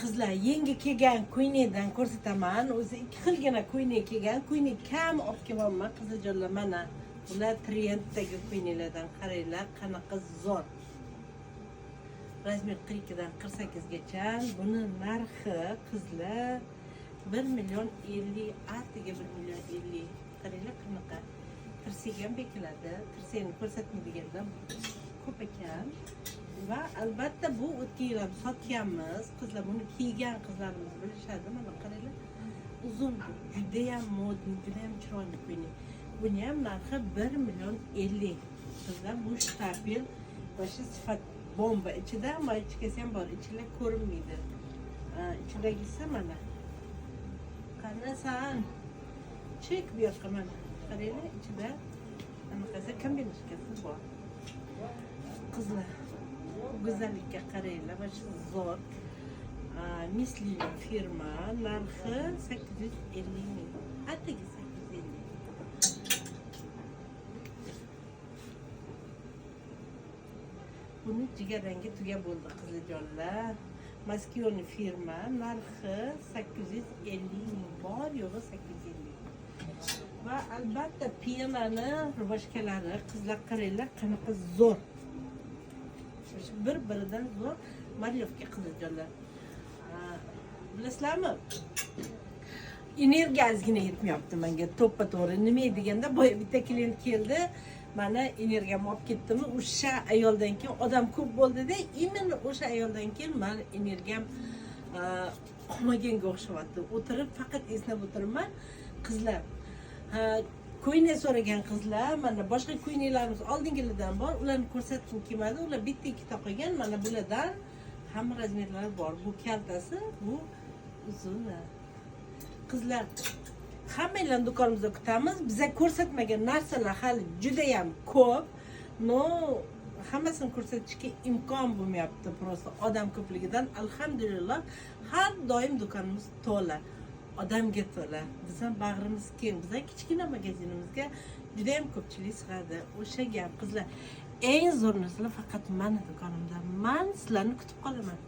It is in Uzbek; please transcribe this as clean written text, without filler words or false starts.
qizlar yangi kelgan ko'ynakdan ko'rsataman. O'zi ikki xilgina ko'ynak kelgan. Ko'ynak kam olib kelyapman qizijonlar mana. Bular trenddagi ko'ynaklardan qaranglar, qanaqa zo'r. Razmer 42 dan 48 gacha. Buni narxi qizlar 1.50.000, atiga 1.50.000. Qaranglar qanaqa. Tirsagi ham bekiladi. Tirsagini ko'rsatmaydiganda ko'p ekan. Va albatta bu o'tgan yil ham sotganmiz. Qizlar buni kiygan qizlarimiz bilishadi. Mana qaranglar. Uzun, juda ham modniy, juda ham chiroyli ko'ynak. Buni ham narxi 1.50.000. Qizlar bu shtapel va shu sifat bomba. Ichida maychikasi ham bor. Ichida ko'rinmaydi. Ichidagisi mana. Qanasan? Chek bu yoqqa mana. Qaranglar, ichida anaqasi kombinatsiyasi bor. Qizlar go'zallikka qaranglar va shu zo'r misli firma narxi 850 ming. Atigi 850. Buni jigarrangi tuga bo'ldi qizlarjonlar. Maskioni firma narxi 850 ming. Bor yo'g'i 850. Va albatta penani rubashkalari qizlar qaranglar qanaqa zo'r. Bir-biridan zo'r maryovka qizlarjonlar. Bilasizlarmi? Energiya ozgina yetmayapti menga to'ppa-to'g'ri. Nima deganda boya bitta klient keldi. Mana energiyamni olib ketdimi? O'sha ayoldan keyin odam ko'p bo'ldi-da, именно o'sha ayoldan keyin men energiyam qolmaganga o'xshyapti. O'tirib faqat esnab o'tiribman. Qizlar ko'ynak so'ragan qizlar, mana boshqa ko'ynaklarimiz oldingilardan bor, ularni ko'rsatdim kelmadi. Ular bitta ikkita qolgan. Mana bulardan hamma razmerlari bor. Bu kaltasi, bu uzuni. Qizlar, hammanglarni do'konimizda kutamiz. Biza ko'rsatmagan narsalar hali juda ham ko'p. No, hammasini ko'rsatishga imkon bo'lmayapti. Prosta odam ko'pligidan alhamdulillah har doim do'konimiz to'la. Odamga to'la. Bizning bag'rimiz keng. Bizning kichkina magazinimizga juda ham ko'pchilik sig'adi. O'sha gap qizlar. Eng zo'r narsa faqat mana do'konimda. Men sizlarni kutib qolaman.